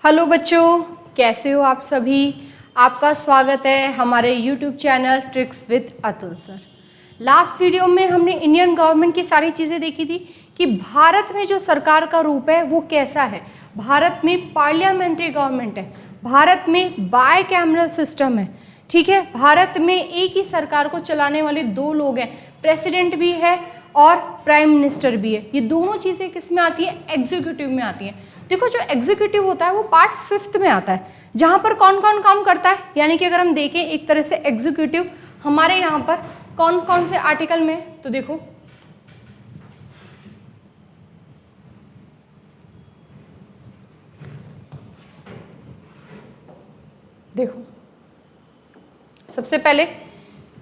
Hello बच्चों, कैसे हो आप सभी। आपका स्वागत है हमारे YouTube channel tricks with Atul sir. Last video में हमने इंडियन गवर्नमेंट की सारी चीज़ें देखी थी कि भारत में जो सरकार का रूप है वो कैसा है। भारत में पार्लियामेंट्री गवर्नमेंट है, भारत में बाय कैमरल सिस्टम है, ठीक है। भारत में एक ही सरकार को चलाने वाले दो लोग हैं, प्रेसिडेंट भी है और प्राइम मिनिस्टर भी है। ये दोनों चीज़ें किस में आती है? एग्जीक्यूटिव में आती है। देखो, जो एग्जीक्यूटिव होता है वो पार्ट 5 में आता है, जहां पर कौन कौन काम करता है। यानी कि अगर हम देखें एक तरह से एग्जीक्यूटिव हमारे यहाँ पर कौन कौन से आर्टिकल में, तो देखो सबसे पहले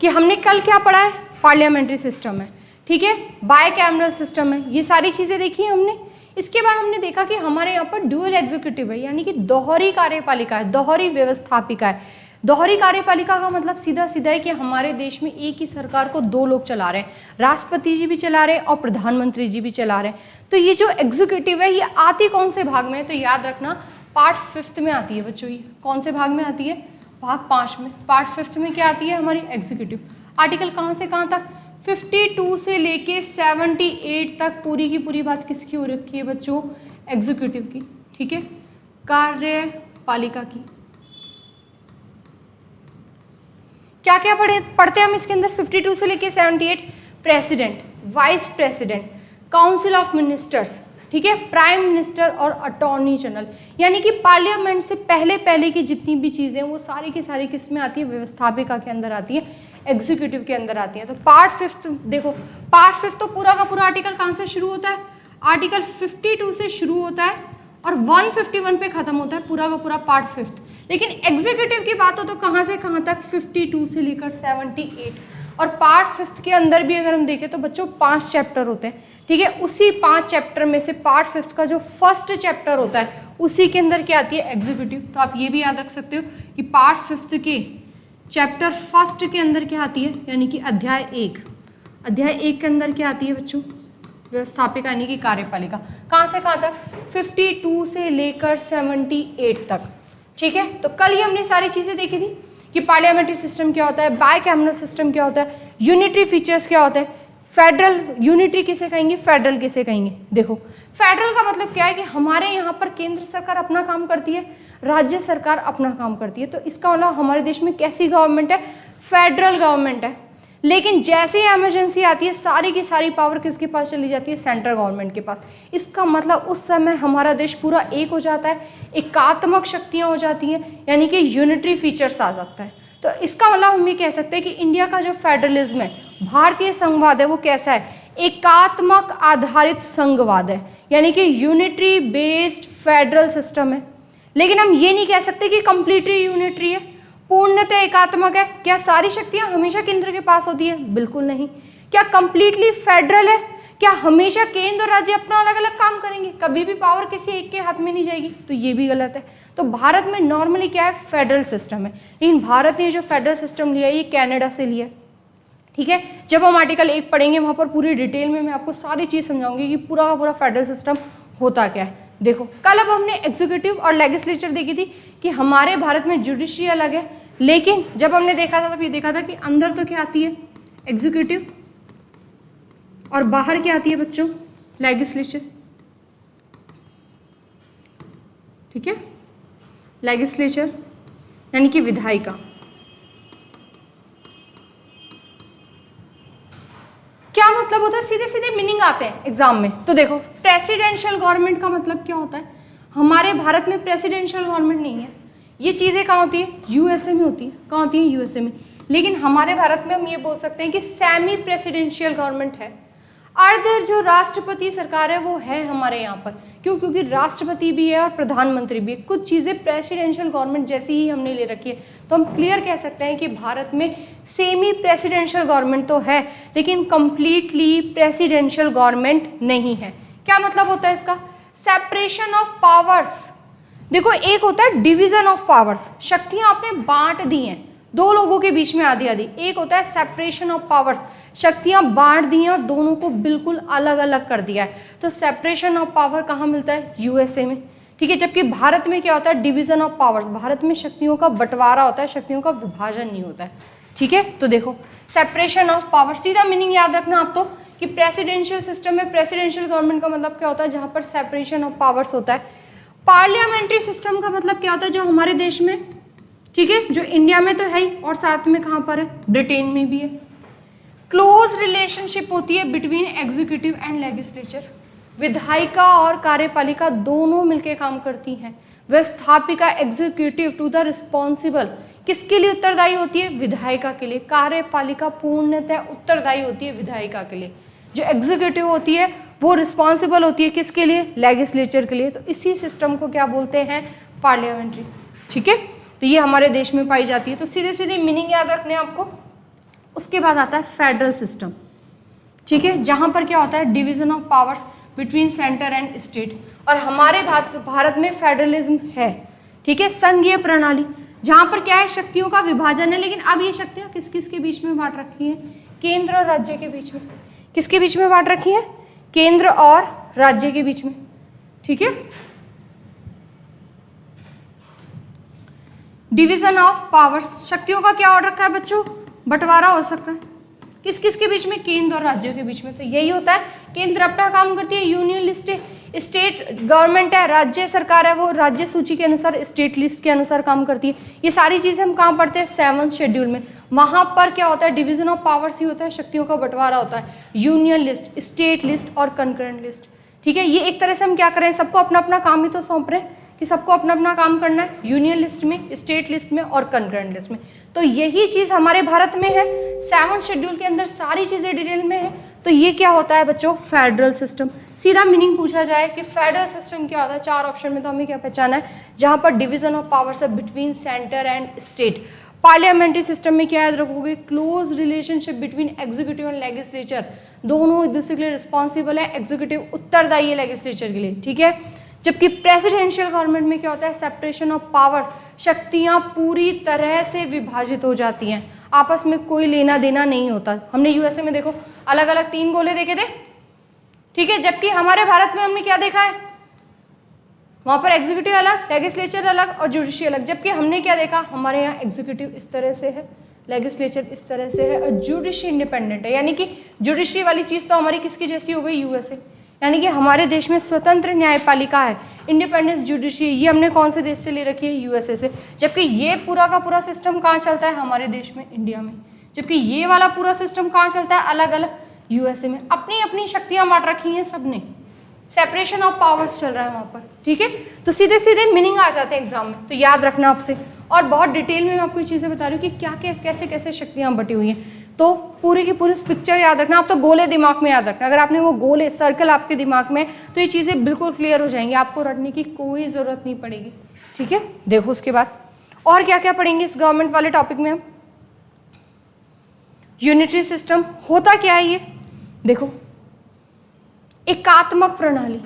कि हमने कल क्या पढ़ा है, पार्लियामेंट्री सिस्टम है, ठीक है, बाय कैमरल सिस्टम है, ये सारी चीजें देखी है हमने। इसके बाद हमने देखा कि हमारे यहाँ पर ड्यूअल एग्जीक्यूटिव है, यानी कि दोहरी कार्यपालिका है, दोहरी व्यवस्थापिका है। दोहरी कार्यपालिका का मतलब सीधा सीधा है कि हमारे देश में एक ही सरकार को दो लोग चला रहे हैं, राष्ट्रपति जी भी चला रहे हैं और प्रधानमंत्री जी भी चला रहे हैं। तो ये जो एग्जीक्यूटिव है ये आती कौन से भाग में है? तो याद रखना पार्ट 5 में आती है बच्चों। ये कौन से भाग में आती है? भाग 5 में। पार्ट 5 में क्या आती है? हमारी एग्जीक्यूटिव। आर्टिकल कहाँ से कहाँ तक? 52 से लेके 78 तक पूरी की पूरी बात किसकी हो रखी है बच्चों? एग्जीक्यूटिव की, ठीक है, कार्यपालिका की। क्या क्या पढ़ते हैं हम इसके अंदर? 52 से लेके 78 president, vice president, council of ministers, ठीक है, प्राइम मिनिस्टर और अटॉर्नी जनरल। यानी कि पार्लियामेंट से पहले पहले की जितनी भी चीजें वो सारी की सारी किस में आती है? व्यवस्थापिका के अंदर आती है, एग्जीक्यूटिव के अंदर आती है। तो पार्ट 5 देखो, पार्ट 5 तो पूरा का पूरा आर्टिकल कहाँ से शुरू होता है? आर्टिकल 52 से शुरू होता है और 151 पे खत्म होता है पूरा का पूरा पार्ट 5। लेकिन एग्जीक्यूटिव की बात हो तो कहाँ से कहाँ तक? 52 से लेकर 78। और पार्ट 5 के अंदर भी अगर हम देखें तो बच्चों 5 चैप्टर होते हैं, ठीक है। उसी 5 चैप्टर में से पार्ट 5 का जो फर्स्ट चैप्टर होता है उसी के अंदर क्या आती है? एग्जीक्यूटिव। तो आप ये भी याद रख सकते हो कि पार्ट 5 के चैप्टर फर्स्ट के अंदर क्या आती है, यानी कि अध्याय 1। अध्याय 1 के अंदर क्या आती है बच्चों? व्यवस्थापिका यानी कि कार्यपालिका। कहाँ से कहाँ तक? 52 से लेकर 78 तक, ठीक है। तो कल ही हमने सारी चीजें देखी थी कि पार्लियामेंट्री सिस्टम क्या होता है, बाय कैमरल सिस्टम क्या होता है, यूनिटरी फीचर्स क्या होता है, फेडरल यूनिटरी किसे कहेंगे, फेडरल किसे कहेंगे। देखो, फेडरल का मतलब क्या है कि हमारे यहाँ पर केंद्र सरकार अपना काम करती है, राज्य सरकार अपना काम करती है। तो इसका मतलब हमारे देश में कैसी गवर्नमेंट है? फेडरल गवर्नमेंट है। लेकिन जैसे ही इमरजेंसी आती है सारी की सारी पावर किसके पास चली जाती है? सेंट्रल गवर्नमेंट के पास। इसका मतलब उस समय हमारा देश पूरा एक हो जाता है, एकात्मक शक्तियाँ हो जाती हैं, यानी कि यूनिटरी फीचर्स आ सकता है। तो इसका मतलब हम ये कह सकते हैं कि इंडिया का जो फेडरलिज्म है, भारतीय संघवाद है, वो कैसा है? एकात्मक आधारित संघवाद है, यानी कि यूनिटरी बेस्ड फेडरल सिस्टम है। लेकिन हम ये नहीं कह सकते कि कंप्लीटली यूनिटरी है, पूर्णतः एकात्मक है। क्या सारी शक्तियां हमेशा केंद्र के पास होती है? बिल्कुल नहीं। क्या कंप्लीटली फेडरल है? क्या हमेशा केंद्र और राज्य अपना अलग अलग काम करेंगे? कभी भी पावर किसी एक के हाथ में नहीं जाएगी, तो ये भी गलत है। तो भारत में नॉर्मली क्या है? फेडरल सिस्टम है। लेकिन भारत ने जो फेडरल सिस्टम लिया है ये कनाडा से लिया है, ठीक है। जब हम आर्टिकल 1 पढ़ेंगे वहां पर पूरी डिटेल में मैं आपको सारी चीज समझाऊंगी कि पूरा का पूरा फेडरल सिस्टम होता क्या है। देखो, कल अब हमने एग्जीक्यूटिव और लेजिस्लेचर देखी थी कि हमारे भारत में जुडिशरी अलग है, लेकिन जब हमने देखा था तब ये देखा था कि अंदर तो क्या आती है? एग्जीक्यूटिव, और बाहर क्या आती है बच्चों? लेजिस्लेचर, ठीक है। लेजिस्लेचर यानी कि विधायिका। क्या मतलब होता है? सीधे सीधे मीनिंग आते हैं एग्जाम में। तो देखो, प्रेसिडेंशियल गवर्नमेंट का मतलब क्या होता है? हमारे भारत में प्रेसिडेंशियल गवर्नमेंट नहीं है। ये चीजें कहाँ होती है? यूएसए में होती है। कहाँ होती है? यूएसए में। लेकिन हमारे भारत में हम ये बोल सकते हैं कि सेमी प्रेसिडेंशियल गवर्नमेंट है। अर्ध जो राष्ट्रपति सरकार है वो है हमारे यहाँ पर। क्यों? क्योंकि राष्ट्रपति भी है और प्रधानमंत्री भी है। कुछ चीजें प्रेसिडेंशियल गवर्नमेंट जैसी ही हमने ले रखी है। तो हम क्लियर कह सकते हैं कि भारत में सेमी प्रेसिडेंशियल गवर्नमेंट तो है, लेकिन कंप्लीटली प्रेसिडेंशियल गवर्नमेंट नहीं है। क्या मतलब होता है इसका? Separation of powers. देखो, एक होता है डिवीजन ऑफ पावर्स, शक्तियां आपने बांट दी हैं दो लोगों के बीच में आधी आधी। एक होता है सेपरेशन ऑफ पावर्स, शक्तियां बांट दी हैं और दोनों को बिल्कुल अलग अलग कर दिया है। तो सेपरेशन ऑफ पावर कहाँ मिलता है? यूएसए में, ठीक है, जबकि भारत में क्या होता है, डिवीजन ऑफ पावर्स, भारत में शक्तियों का बंटवारा होता है, शक्तियों का विभाजन नहीं होता है। ठीक है, तो देखो सेपरेशन ऑफ पावर, सीधा मीनिंग याद रखना आप तो कि प्रेसिडेंशियल सिस्टम में प्रेसिडेंशियल गवर्नमेंट का मतलब क्या होता है, जहां पर सेपरेशन ऑफ पावर्स होता है। पार्लियामेंट्री सिस्टम का मतलब क्या होता है, जो हमारे देश में, ठीक है, जो इंडिया में तो है ही और साथ में कहां पर है, ब्रिटेन में भी है। क्लोज रिलेशनशिप होती है बिटवीन एग्जीक्यूटिव एंड लेजिस्लेचर, विधायिका और कार्यपालिका दोनों मिलकर काम करती हैं। व्यवस्थापिका एग्जीक्यूटिव टू द रिस्पॉन्सिबल, किसके लिए उत्तरदायी होती है, विधायिका के लिए। कार्यपालिका पूर्णतः उत्तरदायी होती है विधायिका के लिए। जो एग्जीक्यूटिव होती है वो रिस्पॉन्सिबल होती है किसके लिए, लेजिस्लेचर के लिए। तो इसी सिस्टम को क्या बोलते हैं, पार्लियामेंट्री। ठीक है, तो ये हमारे देश में पाई जाती है। तो सीधे सीधे मीनिंग याद रखने आपको। उसके बाद आता है फेडरल सिस्टम। ठीक है, जहां पर क्या होता है, division of powers between centre and state. और हमारे भारत में फेडरलिज्म है। ठीक है, संघीय प्रणाली, जहां पर क्या है, शक्तियों का विभाजन है। लेकिन अब ये शक्तियां किस किस के बीच में बांट रखी है, केंद्र और राज्य के बीच में। किसके बीच में बांट रखी है, केंद्र और राज्य के बीच में। ठीक है, डिवीजन ऑफ पावर्स, शक्तियों का क्या हो रखा है बच्चों, बंटवारा हो सकता है किस किस के बीच में, केंद्र और राज्यों के बीच में। तो यही होता है, केंद्र अपना काम करती है, यूनियन लिस्ट, स्टेट गवर्नमेंट है, राज्य सरकार है, वो राज्य सूची के अनुसार, स्टेट लिस्ट के अनुसार काम करती है। ये सारी चीजें हम कहाँ पढ़ते हैं, 7th शेड्यूल में। वहां पर क्या होता है, डिवीजन ऑफ पावर्स ही होता है, शक्तियों का बंटवारा होता है, यूनियन लिस्ट, स्टेट लिस्ट और कंकरेंट लिस्ट। ठीक है, ये एक तरह से हम क्या करें, सबको अपना अपना काम ही तो सौंप रहे हैं कि सबको अपना अपना काम करना है, यूनियन लिस्ट में, स्टेट लिस्ट में और कंकरेंट लिस्ट में। तो यही चीज हमारे भारत में है, 7th शेड्यूल के अंदर सारी चीजें डिटेल में है। तो ये क्या होता है बच्चों, फेडरल सिस्टम। सीधा मीनिंग पूछा जाए कि फेडरल सिस्टम क्या होता है, 4 ऑप्शन में तो हमें क्या पहचाना है, जहां पर डिवीजन ऑफ पावर्स है between centre and state. Parliamentary system में क्या याद रखोगे, close relationship between executive and legislature, दोनों एक दूसरे के लिए रिस्पॉन्सिबल है, एग्जीक्यूटिव उत्तरदायी है लेजिस्लेचर के लिए। ठीक है, जबकि प्रेसिडेंशियल गवर्नमेंट में क्या होता है, सेपरेशन ऑफ पावर्स, शक्तियां पूरी तरह से विभाजित हो जाती हैं, आपस में कोई लेना देना नहीं होता। हमने यूएसए में देखो अलग अलग 3 गोले देखे थे। ठीक है, जबकि हमारे भारत में हमने क्या देखा है, वहां पर एग्जीक्यूटिव अलग, लेजिस्लेचर अलग और जुडिशियल अलग। जबकि हमने क्या देखा, हमारे यहाँ एग्जीक्यूटिव इस तरह से है, लेजिस्लेचर इस तरह से है और जुडिशरी इंडिपेंडेंट है। यानी कि जुडिशरी वाली चीज तो हमारी किसकी जैसी हो गई, यूएसए। यानी कि हमारे देश में स्वतंत्र न्यायपालिका है, इंडिपेंडेंस जुडिशरी, ये हमने कौन से देश से ले रखी है, यूएसए से। जबकि ये पूरा का पूरा सिस्टम कहाँ चलता है, हमारे देश में, इंडिया में। जबकि ये वाला पूरा सिस्टम कहाँ चलता है, अलग अलग यूएसए में। अपनी अपनी शक्तियां बांट रखी हैं सबने, सेपरेशन ऑफ पावर्स चल रहा है वहां पर। ठीक है, तो सीधे सीधे मीनिंग आ जाते हैं एग्जाम में, तो याद रखना आपसे। और बहुत डिटेल में मैं आपको चीजें बता रही हूँ कि क्या क्या कैसे कैसे शक्तियां बटी हुई हैं। तो पूरी की पूरी पिक्चर याद रखना। आप तो गोले दिमाग में याद रखना, अगर आपने वो गोले सर्कल आपके दिमाग में, तो ये चीजें बिल्कुल क्लियर हो जाएंगी, आपको रटने की कोई जरूरत नहीं पड़ेगी। ठीक है, देखो उसके बाद और क्या क्या पढ़ेंगे इस गवर्नमेंट वाले टॉपिक में हम। यूनिटरी सिस्टम होता क्या है, ये देखो, एकात्मक प्रणाली।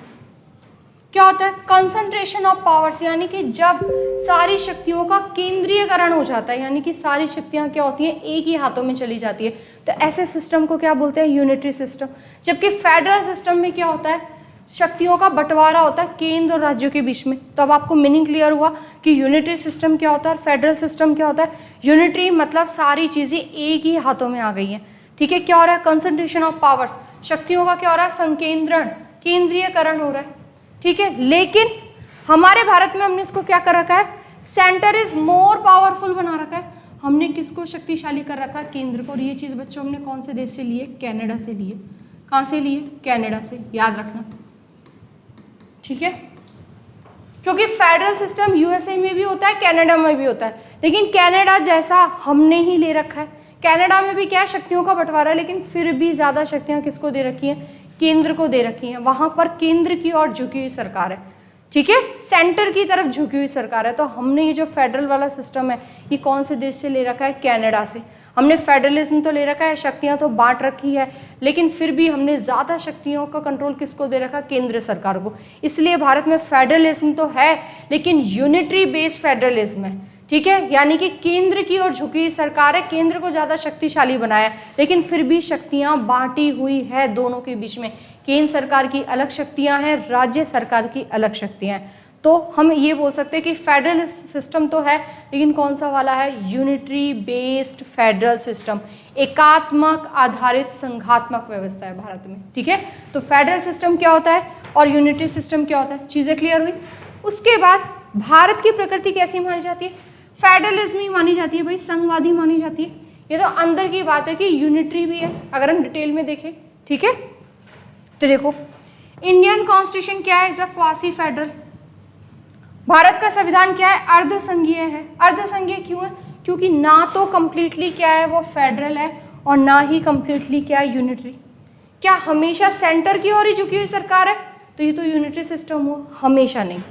क्या होता है, कंसंट्रेशन ऑफ पावर्स, यानी कि जब सारी शक्तियों का केंद्रीयकरण हो जाता है, यानी कि सारी शक्तियां क्या होती हैं, एक ही हाथों में चली जाती है। तो ऐसे सिस्टम को क्या बोलते हैं, यूनिटरी सिस्टम। जबकि फेडरल सिस्टम में क्या होता है, शक्तियों का बंटवारा होता है केंद्र और राज्यों के बीच में। तो अब आपको मीनिंग क्लियर हुआ कि यूनिटरी सिस्टम क्या होता है और फेडरल सिस्टम क्या होता है। यूनिटरी मतलब सारी चीजें एक ही हाथों में आ गई हैं। ठीक है, क्या हो रहा है, कंसंट्रेशन ऑफ पावर्स, शक्तियों का क्या हो रहा है, संकेंद्रण, केंद्रीयकरण हो रहा है। ठीक है, लेकिन हमारे भारत में हमने इसको क्या कर रखा है, सेंटर इज मोर पावरफुल बना रखा है। हमने किसको शक्तिशाली कर रखा है, केंद्र को। और ये चीज बच्चों हमने कौन से देश से लिए, कनाडा से लिए। कहाँ से लिए, कनाडा से, याद रखना। ठीक है, क्योंकि फेडरल सिस्टम यूएसए में भी होता है, कनाडा में भी होता है, लेकिन कनाडा जैसा हमने ही ले रखा है। कनाडा में भी क्या है, शक्तियों का बंटवारा है, लेकिन फिर भी ज्यादा शक्तियां किसको दे रखी हैं, केंद्र को दे रखी हैं। वहां पर केंद्र की ओर झुकी हुई सरकार है। ठीक है, सेंटर की तरफ झुकी हुई सरकार है। तो हमने ये जो फेडरल वाला सिस्टम है, ये कौन से देश से ले रखा है, कनाडा से। हमने फेडरलिज्म तो ले रखा है, शक्तियां तो बांट रखी है, लेकिन फिर भी हमने ज्यादा शक्तियों का कंट्रोल किसको दे रखा, केंद्र सरकार को। इसलिए भारत में फेडरलिज्म तो है, लेकिन यूनिटरी बेस्ड फेडरलिज्म है। ठीक है, यानी कि केंद्र की ओर झुकी सरकार है, केंद्र को ज्यादा शक्तिशाली बनाया, लेकिन फिर भी शक्तियां बांटी हुई है दोनों के बीच में। केंद्र सरकार की अलग शक्तियां हैं, राज्य सरकार की अलग शक्तियां हैं। तो हम ये बोल सकते हैं कि फेडरल सिस्टम तो है, लेकिन कौन सा वाला है, यूनिटरी बेस्ड फेडरल सिस्टम, एकात्मक आधारित संघात्मक व्यवस्था है भारत में, ठीक है। तो फेडरल सिस्टम क्या होता है और यूनिटरी सिस्टम क्या होता है, चीजें क्लियर हुई। उसके बाद भारत की प्रकृति कैसी मानी जाती है, फेडरलिज्म ही मानी जाती है भाई, संघवादी मानी जाती है। ये तो अंदर की बात है कि यूनिटरी भी है, अगर हम डिटेल में देखें, ठीक है। तो देखो इंडियन कॉन्स्टिट्यूशन क्या है, is a quasi federal. Bharat का संविधान क्या है, अर्धसंघीय है। अर्धसंघीय क्यों है, क्योंकि ना तो कंप्लीटली क्या है वो फेडरल है और ना ही कंप्लीटली क्या है यूनिटरी। क्या हमेशा सेंटर की ओर ही झुकी हुई सरकार है, तो ये तो यूनिटरी सिस्टम हुआ, हमेशा नहीं,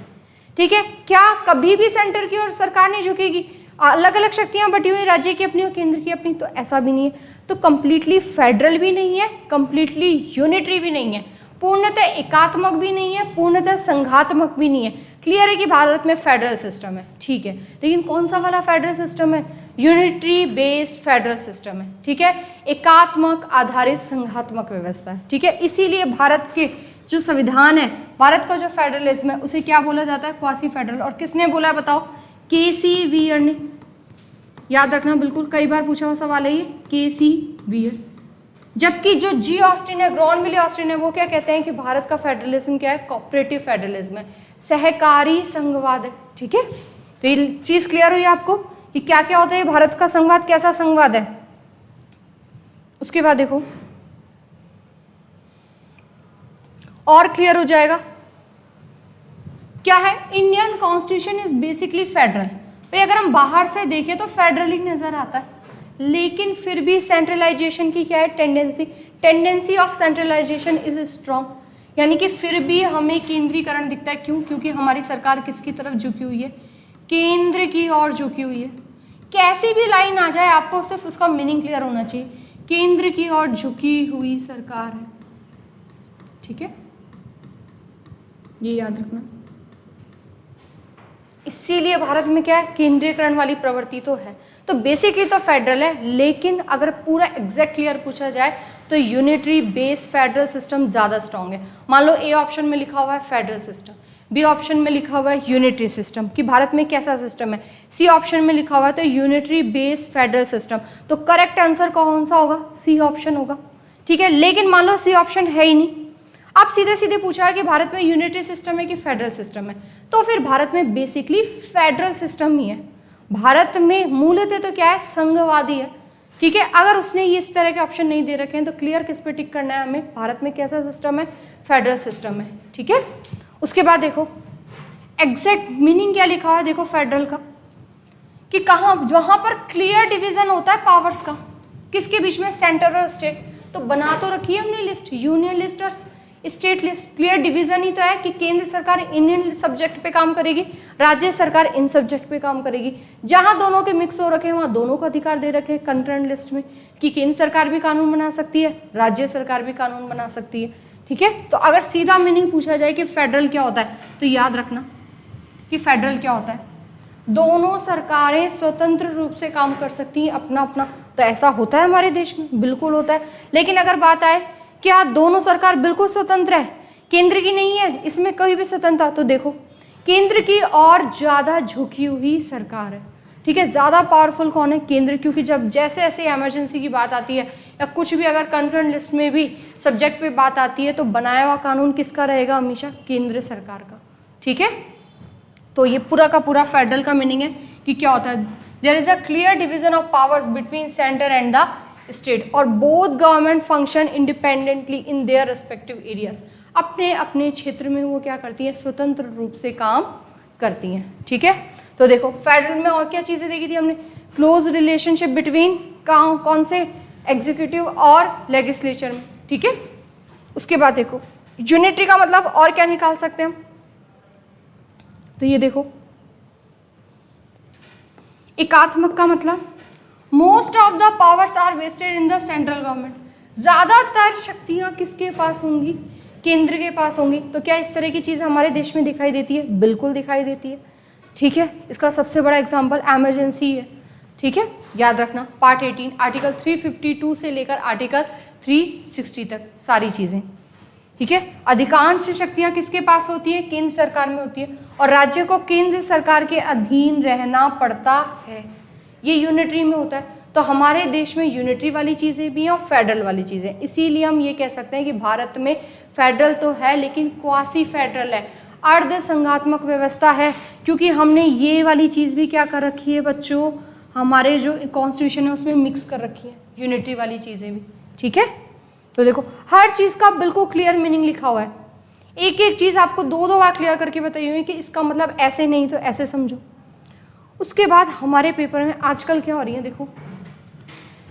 ठीक है। क्या कभी भी सेंटर की ओर सरकार नहीं झुकेगी, अलग अलग शक्तियां बटी हुई, राज्य की अपनी और केंद्र की अपनी, तो ऐसा भी नहीं है। तो कंप्लीटली फेडरल भी नहीं है, कंप्लीटली यूनिटरी भी नहीं है, पूर्णतः एकात्मक भी नहीं है, पूर्णतः संघात्मक भी नहीं है। क्लियर है कि भारत में फेडरल सिस्टम है, ठीक है। लेकिन कौन सा वाला फेडरल सिस्टम है, यूनिटरी बेस्ड फेडरल सिस्टम है, ठीक है, एकात्मक आधारित संघात्मक व्यवस्था है, ठीक है। इसीलिए भारत के जो संविधान है, भारत का जो फेडरलिज्म है, उसे क्या बोला जाता है, क्वासी फेडरल। और किसने बोला है बताओ, केसी वीयर ने, याद रखना बिल्कुल, कई बार पूछा हुआ सवाल है ये, केसी वीयर। जबकि जो जी ऑस्टिन है, ग्रॉनविले ऑस्टिन है, वो क्या कहते हैं कि भारत का फेडरलिज्म क्या है, कोऑपरेटिव फेडरलिज्म है, सहकारी संघवाद है, ठीक है। तो ये चीज क्लियर हुई आपको कि क्या क्या होता है भारत का संघवाद, कैसा संघवाद है। उसके बाद देखो और क्लियर हो जाएगा क्या है, Indian constitution is basically federal. भाई अगर हम बाहर से देखें तो फेडरल ही नजर आता है, लेकिन फिर भी सेंट्रलाइजेशन की क्या है tendency of centralisation is strong, यानी कि फिर भी हमें केंद्रीकरण दिखता है। क्यों, क्योंकि हमारी सरकार किसकी तरफ झुकी हुई है, केंद्र की ओर झुकी हुई है। कैसी भी लाइन आ जाए आपको सिर्फ उसका मीनिंग क्लियर होना चाहिए, केंद्र की ओर झुकी हुई सरकार है, ठीक है, ये याद रखना। इसीलिए भारत में क्या है, केंद्रीकरण वाली प्रवृत्ति तो है। तो बेसिकली तो फेडरल है, लेकिन अगर पूरा एग्जैक्ट क्लियर पूछा जाए तो यूनिटरी बेस्ड फेडरल सिस्टम ज्यादा स्ट्रांग है। मान लो ए ऑप्शन में लिखा हुआ है फेडरल सिस्टम, बी ऑप्शन में लिखा हुआ है यूनिटरी सिस्टम, कि भारत में कैसा सिस्टम है, सी ऑप्शन में लिखा हुआ है तो यूनिटरी बेस्ड फेडरल सिस्टम, तो करेक्ट आंसर कौन सा होगा, सी ऑप्शन होगा, ठीक है। लेकिन मान लो सी ऑप्शन है ही नहीं, अब सीधे सीधे पूछा है कि भारत में यूनिटरी सिस्टम है कि फेडरल सिस्टम है, तो फिर भारत में बेसिकली फेडरल सिस्टम ही है। भारत में मूलतः तो क्या है, संघवादी है, ठीक है। अगर उसने ये इस तरह के ऑप्शन नहीं दे रखे हैं तो क्लियर किस पे टिक करना है हमें, भारत में कैसा सिस्टम है, फेडरल सिस्टम है, ठीक है। उसके बाद देखो एग्जैक्ट मीनिंग क्या लिखा है, देखो फेडरल का, कि कहाँ, जहां पर क्लियर डिवीजन होता है पावर्स का, किसके बीच में, सेंटर और स्टेट। तो बना तो रखी है हमने लिस्ट, यूनियन लिस्ट और स्टेट लिस्ट। क्लियर डिवीजन ही तो है कि केंद्र सरकार इन सब्जेक्ट पे काम करेगी, राज्य सरकार इन सब्जेक्ट पे काम करेगी। जहां दोनों के मिक्स हो रखे हैं वहां दोनों को अधिकार दे रखे हैं कंकरेंट लिस्ट में, कि केंद्र सरकार भी कानून बना सकती है, राज्य सरकार भी कानून बना सकती है, ठीक है। तो अगर सीधा मीनिंग पूछा जाए कि फेडरल क्या होता है, तो याद रखना कि फेडरल क्या होता है, दोनों सरकारें स्वतंत्र रूप से काम कर सकती हैं अपना अपना। तो ऐसा होता है हमारे देश में, बिल्कुल होता है। लेकिन अगर बात आए क्या दोनों सरकार बिल्कुल स्वतंत्र है, केंद्र की नहीं है, इसमें कहीं भी स्वतंत्रता, तो देखो केंद्र की और ज्यादा झुकी हुई सरकार है, ठीक है। ज्यादा पावरफुल कौन है, केंद्र, क्योंकि जब जैसे ऐसे इमरजेंसी की बात आती है या कुछ भी अगर कंकरेंट लिस्ट में भी सब्जेक्ट पे बात आती है तो बनाया हुआ कानून किसका रहेगा, हमेशा केंद्र सरकार का, ठीक है। तो ये पूरा का पूरा फेडरल का मीनिंग है कि क्या होता है, there is a clear division of powers between centre and the state और both government function independently in their respective areas. अपने अपने क्षेत्र में वो क्या करती है, स्वतंत्र रूप से काम करती हैं, ठीक है। तो देखो फेडरल में और क्या चीजें देखी थी हमने, क्लोज रिलेशनशिप बिटवीन कौन से, एग्जीक्यूटिव और लेजिस्लेचर में, ठीक है। उसके बाद देखो यूनिटरी का मतलब और क्या निकाल सकते हैं हम, तो ये देखो एकात्मक का मतलब most of the powers are vested in the central government, ज्यादातर शक्तियां किसके पास होंगी, केंद्र के पास होंगी। तो क्या इस तरह की चीज हमारे देश में दिखाई देती है, बिल्कुल दिखाई देती है, ठीक है। इसका सबसे बड़ा एग्जांपल इमरजेंसी है, ठीक है, याद रखना पार्ट 18 आर्टिकल 352 से लेकर आर्टिकल 360 तक सारी चीजें, ठीक है। अधिकांश शक्तियां किसके पास होती है? केंद्र सरकार में होती है, और राज्य को केंद्र सरकार के अधीन रहना पड़ता है। ये यूनिटरी में होता है। तो हमारे देश में यूनिटरी वाली चीजें भी हैं और फेडरल वाली चीजें, इसीलिए हम ये कह सकते हैं कि भारत में फेडरल तो है लेकिन क्वासी फेडरल है, अर्ध संघात्मक व्यवस्था है, क्योंकि हमने ये वाली चीज भी क्या कर रखी है बच्चों, हमारे जो कॉन्स्टिट्यूशन है उसमें मिक्स कर रखी है यूनिटरी वाली चीजें भी। ठीक है, तो देखो हर चीज का बिल्कुल क्लियर मीनिंग लिखा हुआ है, एक एक चीज आपको दो दो बार क्लियर करके बताई हुई है कि इसका मतलब ऐसे नहीं तो ऐसे समझो। उसके बाद हमारे पेपर में आजकल क्या हो रही है, देखो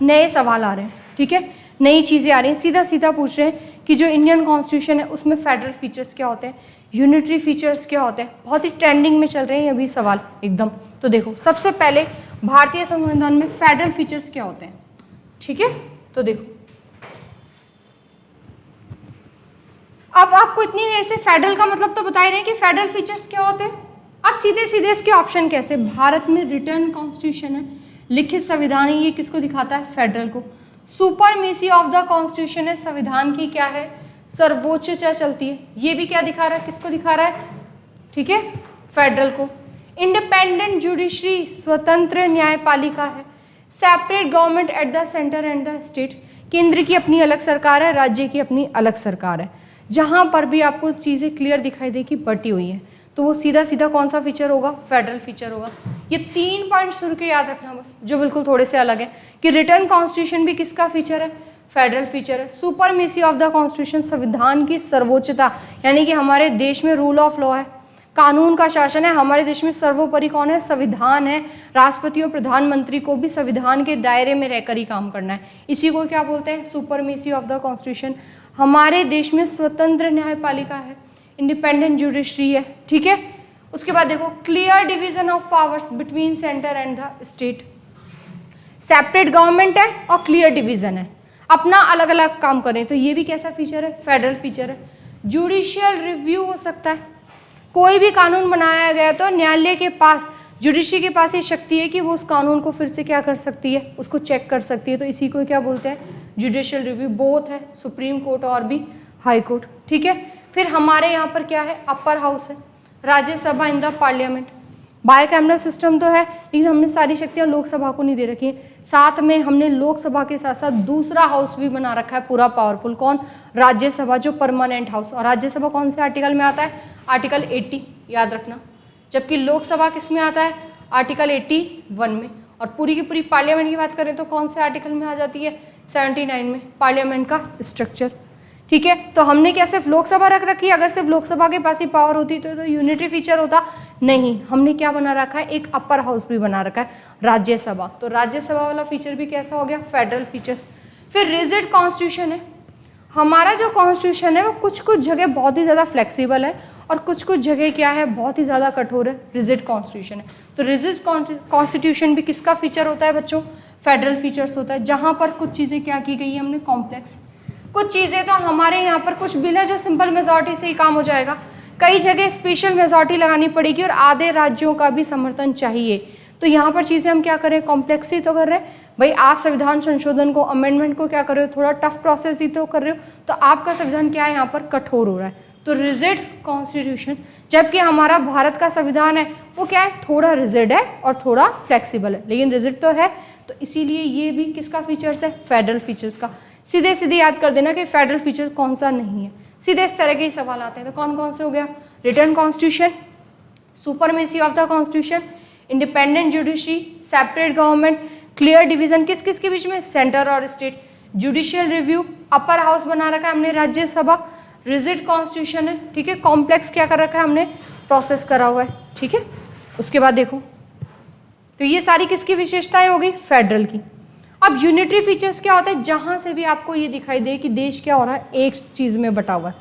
नए सवाल आ रहे हैं। ठीक है, नई चीजें आ रही हैं, सीधा सीधा पूछ रहे हैं कि जो इंडियन कॉन्स्टिट्यूशन है उसमें फेडरल फीचर्स क्या होते हैं, यूनिटरी फीचर्स क्या होते हैं। बहुत ही ट्रेंडिंग में चल रहे हैं अभी सवाल एकदम। तो देखो सबसे पहले भारतीय संविधान में फेडरल फीचर्स क्या होते हैं। ठीक है, तो देखो अब आपको इतनी देर से फेडरल का मतलब तो बता ही रहे हैं कि फेडरल फीचर्स क्या होते हैं। अब सीधे सीधे इसके ऑप्शन कैसे, भारत में रिटर्न कॉन्स्टिट्यूशन है, लिखित संविधान है, ये किसको दिखाता है, फेडरल को। सुपरमेसी ऑफ द कॉन्स्टिट्यूशन है, संविधान की क्या है, सर्वोच्चता चलती है, ये भी क्या दिखा रहा है, किसको दिखा रहा है, ठीक है, फेडरल को। इंडिपेंडेंट जुडिशरी, स्वतंत्र न्यायपालिका है। Separate government at the centre and the state, केंद्र की अपनी अलग सरकार है, राज्य की अपनी अलग सरकार है। जहां पर भी आपको चीजें क्लियर दिखाई दे कि बटी हुई है तो वो सीधा सीधा कौन सा फीचर होगा, फेडरल फीचर होगा। ये 3 पॉइंट शुरू के याद रखना बस, जो बिल्कुल थोड़े से अलग है कि रिटर्न कॉन्स्टिट्यूशन भी किसका फीचर है, फेडरल फीचर है। सुपरमेसी ऑफ द कॉन्स्टिट्यूशन, संविधान की सर्वोच्चता, यानी कि हमारे देश में रूल ऑफ लॉ है, कानून का शासन है, हमारे देश में सर्वोपरि कौन है, संविधान है। राष्ट्रपति और प्रधानमंत्री को भी संविधान के दायरे में रहकर ही काम करना है, इसी को क्या बोलते हैं, सुपरमेसी ऑफ द कॉन्स्टिट्यूशन। हमारे देश में स्वतंत्र न्यायपालिका है, इंडिपेंडेंट जुडिशरी है। ठीक है, उसके बाद देखो clear division of powers between centre and the state, separate government है और क्लियर डिवीजन है, अपना अलग अलग काम करें, तो ये भी कैसा फीचर है, फेडरल फीचर है। जुडिशियल रिव्यू हो सकता है, कोई भी कानून बनाया गया तो न्यायालय के पास, जुडिशरी के पास ये शक्ति है कि वो उस कानून को फिर से क्या कर सकती है, उसको चेक कर सकती है, तो इसी को क्या बोलते हैं, जुडिशियल रिव्यू। बोथ है, सुप्रीम कोर्ट और भी हाई कोर्ट। ठीक है, फिर हमारे यहाँ पर क्या है, अपर हाउस है, Rajya Sabha in the parliament. Bicameral system तो है लेकिन हमने सारी शक्तियाँ लोकसभा को नहीं दे रखी है, साथ में हमने लोकसभा के साथ साथ दूसरा हाउस भी बना रखा है पूरा पावरफुल, कौन, राज्यसभा, जो परमानेंट हाउस। और राज्यसभा कौन से आर्टिकल में आता है, आर्टिकल 80, याद रखना। जबकि लोकसभा किस में आता है, आर्टिकल 81 में। और पूरी की पूरी पार्लियामेंट की बात करें तो कौन से आर्टिकल में आ जाती है, 79 में, पार्लियामेंट का स्ट्रक्चर। ठीक है, तो हमने क्या सिर्फ लोकसभा रख रखी है, अगर सिर्फ लोकसभा के पास ही पावर होती तो यूनिटरी फीचर होता, नहीं, हमने क्या बना रखा है, एक अपर हाउस भी बना रखा है, राज्यसभा। तो राज्यसभा वाला फीचर भी कैसा हो गया, फेडरल फीचर्स। फिर रिजिड कॉन्स्टिट्यूशन है, हमारा जो कॉन्स्टिट्यूशन है वो कुछ कुछ जगह बहुत ही ज़्यादा फ्लेक्सिबल है और कुछ कुछ जगह क्या है, बहुत ही ज़्यादा कठोर है, रिजिड कॉन्स्टिट्यूशन है। तो रिजिड कॉन्स्टिट्यूशन भी किसका फीचर होता है बच्चों, फेडरल फीचर्स होता है, जहाँ पर कुछ चीज़ें क्या की गई है हमने, कॉम्प्लेक्स। कुछ चीज़ें तो हमारे यहाँ पर कुछ बिल है जो सिंपल मेजॉरिटी से ही काम हो जाएगा, कई जगह स्पेशल मेजॉरिटी लगानी पड़ेगी और आधे राज्यों का भी समर्थन चाहिए। तो यहाँ पर चीज़ें हम क्या करें, कॉम्प्लेक्स ही तो कर रहे हैं भाई। आप संविधान संशोधन को, अमेंडमेंट को क्या कर रहे हो, थोड़ा टफ प्रोसेस ही तो कर रहे हो, तो आपका संविधान क्या है, यहाँ पर कठोर हो रहा है। तो रिजिड कॉन्स्टिट्यूशन, जबकि हमारा भारत का संविधान है वो क्या है, थोड़ा रिजिड है और थोड़ा फ्लेक्सिबल है, लेकिन रिजिड तो है, तो इसीलिए ये भी किसका फीचर्स है, फेडरल फीचर्स का। सीधे सीधे याद कर देना कि फेडरल फीचर कौन सा नहीं है, सीधे इस तरह के ही सवाल आते हैं। तो कौन कौन से हो गया, return constitution, supremacy of the constitution, independent judiciary, separate government, clear division किस किस के बीच में, सेंटर और state, judicial review, upper house बना रखा है हमने राज्यसभा, रिजिड कॉन्स्टिट्यूशन है। ठीक है, कॉम्प्लेक्स क्या कर रखा है हमने, प्रोसेस करा हुआ है। ठीक है, उसके बाद देखो, तो ये सारी किसकी विशेषताएं हो गई, फेडरल की। अब यूनिटरी फीचर्स क्या होता है, जहां से भी आपको ये दिखाई दे कि देश क्या हो रहा है, एक चीज में बटा हुआ है,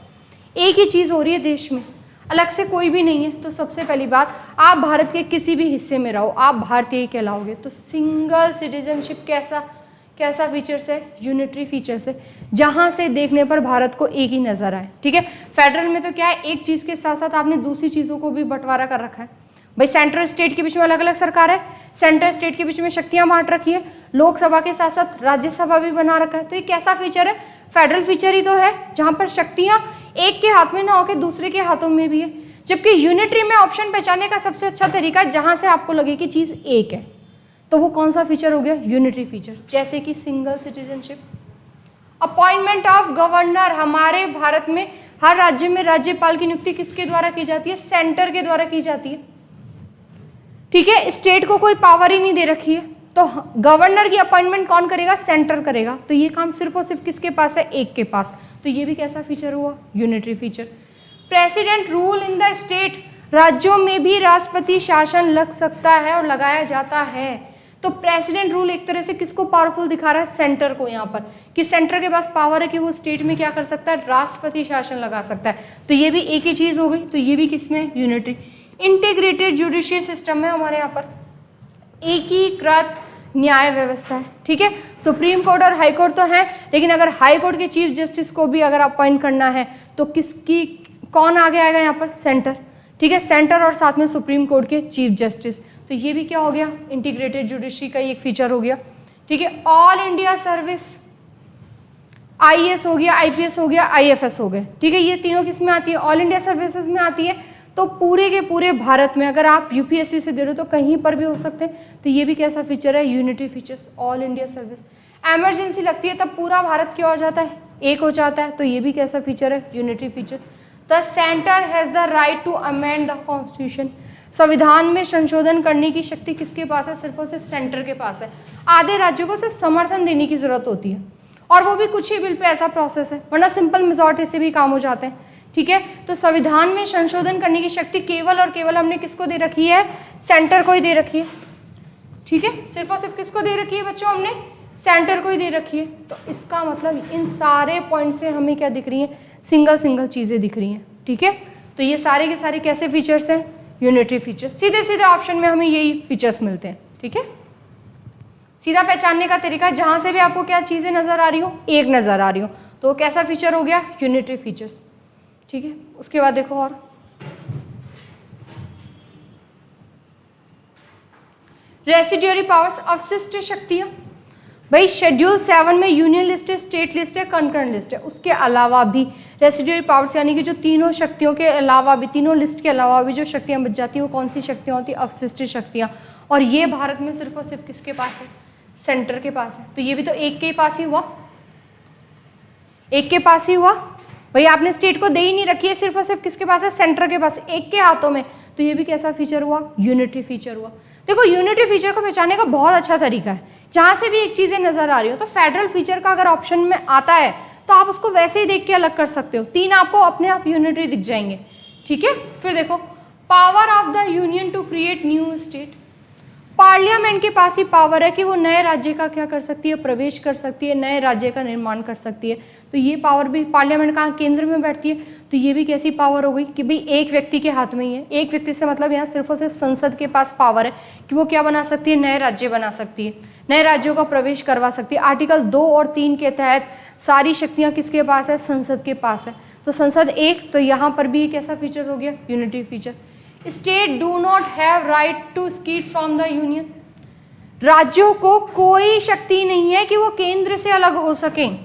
एक ही चीज हो रही है देश में, अलग से कोई भी नहीं है। तो सबसे पहली बात, आप भारत के किसी भी हिस्से में रहो, आप भारतीय कहलाओगे। तो सिंगल सिटीजनशिप कैसा फीचर्स है, यूनिटरी फीचर्स है, जहां से देखने पर भारत को एक ही नजर आए। ठीक है, फेडरल में तो क्या है, एक चीज के साथ साथ आपने दूसरी चीजों को भी बंटवारा कर रखा है भाई। सेंट्रल स्टेट के बीच में अलग अलग सरकार है, सेंट्रल स्टेट के बीच में शक्तियां बांट रखी है, लोकसभा के साथ साथ राज्यसभा भी बना रखा है। तो ये कैसा फीचर है, फेडरल फीचर ही तो है, जहां पर शक्तियां एक के हाथ में ना होके दूसरे के हाथों में भी है। जबकि यूनिटरी में ऑप्शन पहचानने का सबसे अच्छा तरीका है जहां से आपको लगे कि चीज एक है, तो वो कौन सा फीचर हो गया, यूनिटरी फीचर। जैसे कि single citizenship. Appointment of governor, हमारे भारत में हर राज्य में राज्यपाल की नियुक्ति किसके द्वारा की जाती है, सेंटर के द्वारा की जाती है। ठीक है, स्टेट को कोई पावर ही नहीं दे रखी है, तो गवर्नर की अपॉइंटमेंट कौन करेगा, सेंटर करेगा। तो ये काम सिर्फ और सिर्फ किसके पास है, एक के पास। तो ये भी कैसा फीचर हुआ, unitary feature. President rule in the state, राज्यों में भी राष्ट्रपति शासन लग सकता है और लगाया जाता है। तो प्रेसिडेंट रूल एक तरह से किसको पावरफुल दिखा रहा है, सेंटर को, यहाँ पर कि सेंटर के पास पावर है कि वो स्टेट में क्या कर सकता है, राष्ट्रपति शासन लगा सकता है। तो ये भी एक ही चीज हो गई, तो ये भी किसमें, यूनिटरी। इंटीग्रेटेड जुडिशियल सिस्टम है हमारे यहाँ पर, एकीकृत न्याय व्यवस्था है। ठीक है, सुप्रीम कोर्ट और हाई कोर्ट तो है, लेकिन अगर हाई कोर्ट के चीफ जस्टिस को भी अगर अपॉइंट करना है तो किसकी, कौन आगे आएगा यहाँ पर, सेंटर। ठीक है, सेंटर और साथ में सुप्रीम कोर्ट के चीफ जस्टिस। तो ये भी क्या हो गया, इंटीग्रेटेड जुडिशरी का एक फीचर हो गया। ठीक है, ऑल इंडिया सर्विस, आईएएस हो गया, आईपीएस हो गया, आईएफएस हो गए। ठीक है, ये तीनों किस में आती है, ऑल इंडिया सर्विसेज में आती है। तो पूरे के पूरे भारत में अगर आप यूपीएससी से दे रहे हो तो कहीं पर भी हो सकते हैं। तो ये भी कैसा फीचर है, unitary features, all India service. Emergency लगती है तब पूरा भारत क्या हो जाता है, एक हो जाता है। तो ये भी कैसा फीचर है, unitary feature. The centre has the right to amend the constitution, संविधान में संशोधन करने की शक्ति किसके पास है, सिर्फ और सिर्फ सेंटर के पास है। आधे राज्यों को सिर्फ समर्थन देने की जरूरत होती है, और वो भी कुछ ही बिल पे, ऐसा प्रोसेस है, वरना सिंपल मेजॉरिटी से भी काम हो जाते हैं। ठीक है, तो संविधान में संशोधन करने की शक्ति केवल और केवल हमने किसको दे रखी है, सेंटर को ही दे रखी है। ठीक है, सिर्फ और सिर्फ किसको दे रखी है बच्चों, हमने सेंटर को ही दे रखी है। तो इसका मतलब इन सारे पॉइंट से हमें क्या दिख रही है, सिंगल सिंगल चीजें दिख रही हैं। ठीक है, तो ये सारे के सारे कैसे फीचर्स हैं, यूनिटरी फीचर्स। सीधे सीधे ऑप्शन में हमें यही फीचर्स मिलते हैं। ठीक है, सीधा पहचानने का तरीका, जहां से भी आपको क्या चीजें नजर आ रही हो, एक नजर आ रही हो, तो कैसा फीचर हो गया, यूनिटरी फीचर्स। ठीक है, उसके बाद देखो और रेसिड्यूरी पावर्स, अवशिष्ट शक्तियां। भाई शेड्यूल 7 में यूनियन लिस्ट है, स्टेट लिस्ट है, कंकरेंट लिस्ट है, उसके अलावा भी रेसिड्यूरी पावर्स यानी कि जो तीनों शक्तियों के अलावा भी, तीनों लिस्ट के अलावा भी जो शक्तियां बच जाती हैं वो कौन सी शक्तियां होती है, अवशिष्ट शक्तियां। और ये भारत में सिर्फ और सिर्फ किसके पास है, सेंटर के पास है। तो ये भी तो एक के पास ही हुआ, एक के पास ही हुआ। भाई आपने स्टेट को दे ही नहीं रखी है, सिर्फ और सिर्फ किसके पास है, सेंटर के पास, एक के हाथों में। तो ये भी कैसा फीचर हुआ, यूनिटरी फीचर हुआ। देखो यूनिटरी फीचर को पहचानने का बहुत अच्छा तरीका है, जहां से भी एक चीजें नजर आ रही हो तो फेडरल फीचर का अगर ऑप्शन में आता है तो आप उसको वैसे ही देख के अलग कर सकते हो, तीन आपको अपने आप यूनिटरी दिख जाएंगे। ठीक है, फिर देखो power of the union to create new state, parliament के पास ही पावर है कि वो नए राज्य का क्या कर सकती है, प्रवेश कर सकती है, नए राज्य का निर्माण कर सकती है। तो ये पावर भी पार्लियामेंट कहाँ, केंद्र में बैठती है। तो ये भी कैसी पावर हो गई कि भाई एक व्यक्ति के हाथ में ही है। एक व्यक्ति से मतलब यहाँ सिर्फ और सिर्फ संसद के पास पावर है कि वो क्या बना सकती है, नए राज्य बना सकती है, नए राज्यों का प्रवेश करवा सकती है। आर्टिकल 2 और 3 के तहत सारी शक्तियाँ किसके पास है, संसद के पास है। तो संसद एक, तो यहाँ पर भी एक ऐसा फीचर हो गया, unity feature. State do not have right to secede from the union, राज्यों को कोई शक्ति नहीं है कि वो केंद्र से अलग हो सकें।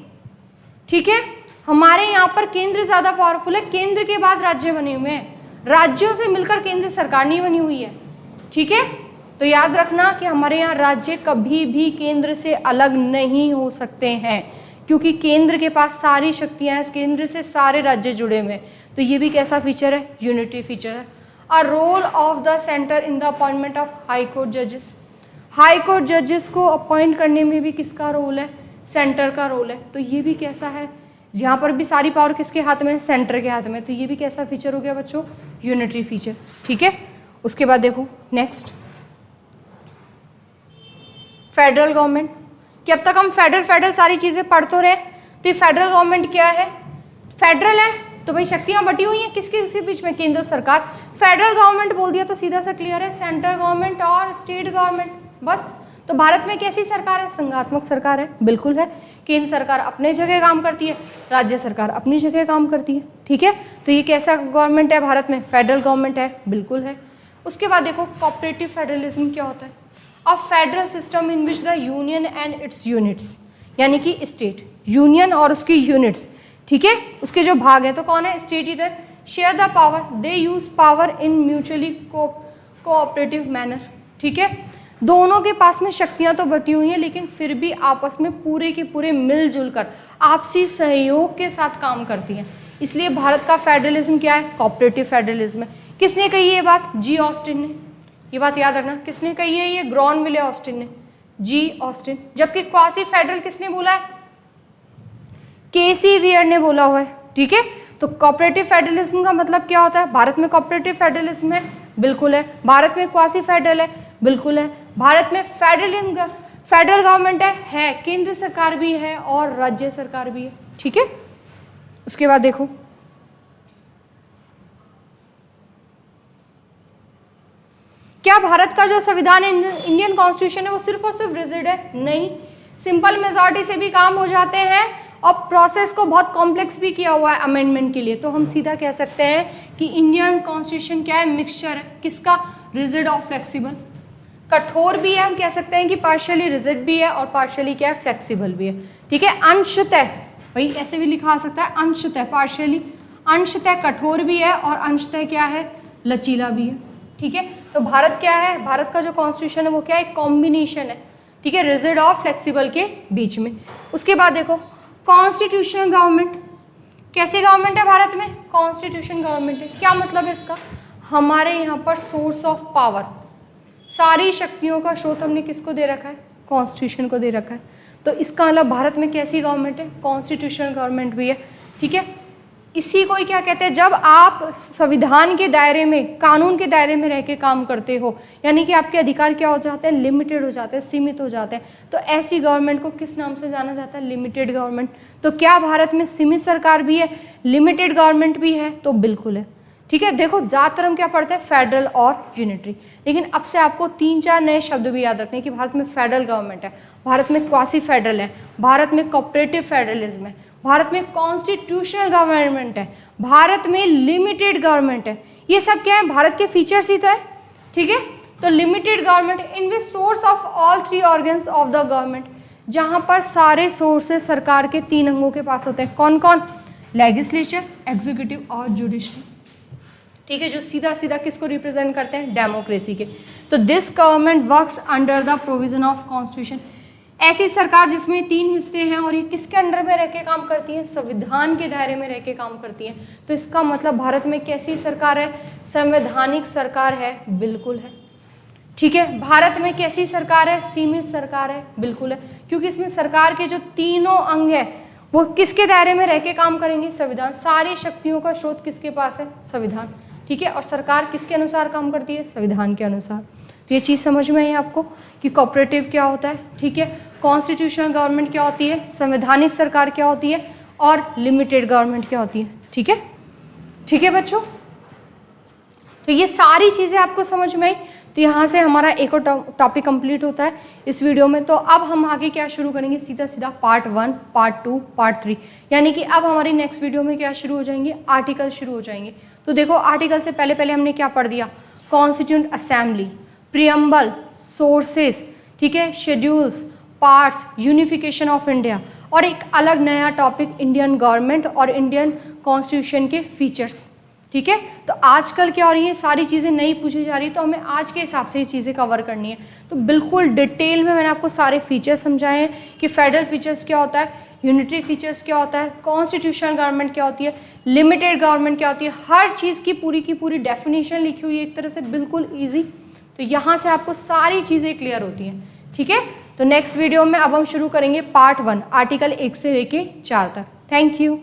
ठीक है, हमारे यहाँ पर केंद्र ज्यादा पावरफुल है, केंद्र के बाद राज्य बने हुए हैं, राज्यों से मिलकर केंद्र सरकार नहीं बनी हुई है। ठीक है, तो याद रखना कि हमारे यहाँ राज्य कभी भी केंद्र से अलग नहीं हो सकते हैं, क्योंकि केंद्र के पास सारी शक्तियां हैं, केंद्र से सारे राज्य जुड़े हुए हैं। तो ये भी कैसा फीचर है, यूनिटरी फीचर है। A role of the centre in the appointment of high court जजेस, हाई कोर्ट जजेस को अपॉइंट करने में भी किसका रोल है, सेंटर का रोल है। तो ये भी कैसा है, यहाँ पर भी सारी पावर किसके हाथ में, सेंटर के हाथ में। तो ये भी कैसा फीचर हो गया बच्चों, यूनिटरी फीचर। ठीक है, उसके बाद देखो नेक्स्ट फेडरल गवर्नमेंट, कि अब तक हम फेडरल सारी चीजें पढ़ तो रहे। तो ये फेडरल गवर्नमेंट क्या है, फेडरल है तो भाई शक्तियां बटी हुई हैं किसके बीच में, केंद्र सरकार। फेडरल गवर्नमेंट बोल दिया तो सीधा सा क्लियर है, सेंट्रल गवर्नमेंट और स्टेट गवर्नमेंट, बस। तो भारत में कैसी सरकार है, संघात्मक सरकार है, बिल्कुल है। केंद्र सरकार अपने जगह काम करती है, राज्य सरकार अपनी जगह काम करती है। ठीक है, तो ये कैसा गवर्नमेंट है भारत में, फेडरल गवर्नमेंट है, बिल्कुल है। उसके बाद देखो कोऑपरेटिव फेडरलिज्म क्या होता है, a federal system in which the union and it's units, यानी कि स्टेट, यूनियन और उसकी यूनिट्स ठीक है, उसके जो भाग है, तो कौन है, स्टेट इधर, share the power, they use power in mutually cooperative manner, ठीक है, दोनों के पास में शक्तियां तो बटी हुई हैं लेकिन फिर भी आपस में पूरे के पूरे मिलजुल कर आपसी सहयोग के साथ काम करती हैं, इसलिए भारत का फेडरलिज्म क्या है, कोऑपरेटिव फेडरलिज्म है। किसने कही ये बात, जी ऑस्टिन ने, ये बात याद रखना, किसने कही है ये, ग्रॉनविले ऑस्टिन ने, जी ऑस्टिन। जबकि क्वासी फेडरल किसने बोला है, केसी वियर ने बोला हुआ है, ठीक है। तो कोऑपरेटिव फेडरलिज्म का मतलब क्या होता है, भारत में कोऑपरेटिव फेडरलिज्म है, बिल्कुल है। भारत में क्वासी फेडरल है, बिल्कुल है। भारत में फेडरल गवर्नमेंट है, केंद्र सरकार भी है और राज्य सरकार भी है, ठीक है। उसके बाद देखो, क्या भारत का जो संविधान है, इंडियन कॉन्स्टिट्यूशन है, वो सिर्फ और सिर्फ रिजिड है, नहीं, सिंपल मेजॉरिटी से भी काम हो जाते हैं और प्रोसेस को बहुत कॉम्प्लेक्स भी किया हुआ है अमेंडमेंट के लिए। तो हम सीधा कह सकते हैं कि इंडियन कॉन्स्टिट्यूशन क्या है, मिक्सचर है, किसका, रिजिड और फ्लेक्सिबल। कठोर भी है, हम कह सकते हैं कि पार्शियली रिजिड भी है और पार्शियली क्या है, फ्लेक्सिबल भी है, ठीक है। अंशतः, भाई ऐसे भी लिखा आ सकता है, अंशतः, पार्शियली, अंशतः कठोर भी है और अंशतः क्या है, लचीला भी है, ठीक है। तो भारत क्या है, भारत का जो कॉन्स्टिट्यूशन है वो क्या है, कॉम्बिनेशन है, ठीक है, रिजिड और फ्लेक्सिबल के बीच में। उसके बाद देखो, कॉन्स्टिट्यूशनल गवर्नमेंट, कैसी गवर्नमेंट है भारत में, कॉन्स्टिट्यूशन गवर्नमेंट है। क्या मतलब है इसका, हमारे यहाँ पर सोर्स ऑफ पावर, सारी शक्तियों का स्रोत हमने किसको दे रखा है, कॉन्स्टिट्यूशन को दे रखा है। तो इसका मतलब भारत में कैसी गवर्नमेंट है, कॉन्स्टिट्यूशनल गवर्नमेंट भी है, ठीक है। इसी को ही क्या कहते हैं, जब आप संविधान के दायरे में, कानून के दायरे में रह के काम करते हो, यानी कि आपके अधिकार क्या हो जाते हैं, लिमिटेड हो जाते हैं, सीमित हो जाते हैं, तो ऐसी गवर्नमेंट को किस नाम से जाना जाता है, लिमिटेड गवर्नमेंट। तो क्या भारत में सीमित सरकार भी है, लिमिटेड गवर्नमेंट भी है, तो बिल्कुल है, ठीक है। देखो ज़्यादातर हम क्या पढ़ते हैं, फेडरल और यूनिटरी, लेकिन अब से आपको 3-4 नए शब्द भी याद रखने कि भारत में फेडरल गवर्नमेंट है, भारत में क्वासी फेडरल है, भारत में कोऑपरेटिव फेडरलिज्म है, भारत में कॉन्स्टिट्यूशनल गवर्नमेंट है, भारत में लिमिटेड गवर्नमेंट है। ये सब क्या है, भारत के फीचर्स ही तो है, ठीक है। तो limited government in which source of all 3 organs of the government, जहां पर सारे सोर्सेस सरकार के 3 अंगों के पास होते हैं, कौन कौन, लेजिस्लेचर, एग्जीक्यूटिव और जुडिशरी, ठीक है, जो सीधा सीधा किसको रिप्रेजेंट करते हैं, डेमोक्रेसी के। तो this government works under the provision of constitution, ऐसी सरकार जिसमें 3 हिस्से हैं और ये किसके अंडर में रह के काम करती है, संविधान के दायरे में रह के काम करती है। तो इसका मतलब भारत में कैसी सरकार है, संवैधानिक सरकार है, बिल्कुल है, ठीक है। भारत में कैसी सरकार है, सीमित सरकार है, बिल्कुल है, क्योंकि इसमें सरकार के जो तीनों अंग है वो किसके दायरे में रह के काम करेंगे, संविधान। सारी शक्तियों का स्रोत किसके पास है, संविधान, ठीक है। और सरकार किसके अनुसार काम करती है, संविधान के अनुसार। तो ये चीज़ समझ में आई आपको कि कोऑपरेटिव क्या होता है, ठीक है, कॉन्स्टिट्यूशनल गवर्नमेंट क्या होती है, संवैधानिक सरकार क्या होती है और लिमिटेड गवर्नमेंट क्या होती है, ठीक है, ठीक है बच्चों। तो ये सारी चीज़ें आपको समझ में आई। तो यहाँ से हमारा एक और टॉपिक कंप्लीट होता है इस वीडियो में। तो अब हम आगे क्या शुरू करेंगे, सीधा सीधा पार्ट 1, पार्ट 2, पार्ट 3, यानी कि अब हमारी नेक्स्ट वीडियो में क्या शुरू हो जाएंगे, आर्टिकल शुरू हो जाएंगे। तो देखो आर्टिकल से पहले हमने क्या पढ़ दिया, कॉन्स्टिट्यूंट असेंबली, प्रियम्बल, सोर्सेस, ठीक है, schedules, parts, unification of India, और एक अलग नया टॉपिक इंडियन गवर्नमेंट और इंडियन कॉन्स्टिट्यूशन के फीचर्स, ठीक है। तो आजकल क्या हो रही है, सारी चीज़ें नई पूछी जा रही है, तो हमें आज के हिसाब से ये चीज़ें कवर करनी है। तो बिल्कुल डिटेल में मैंने आपको सारे फीचर्स समझाए हैं कि फेडरल फीचर्स क्या होता है, यूनिटरी फीचर्स क्या होता है, कॉन्स्टिट्यूशनल गवर्नमेंट क्या होती है, लिमिटेड गवर्नमेंट क्या होती है, हर चीज़ की पूरी डेफिनेशन लिखी हुई है एक तरह से बिल्कुल ईजी। तो यहाँ से आपको सारी चीज़ें क्लियर होती हैं, ठीक है। तो नेक्स्ट वीडियो में अब हम शुरू करेंगे पार्ट 1, आर्टिकल 1 से लेके 4 तक। Thank you.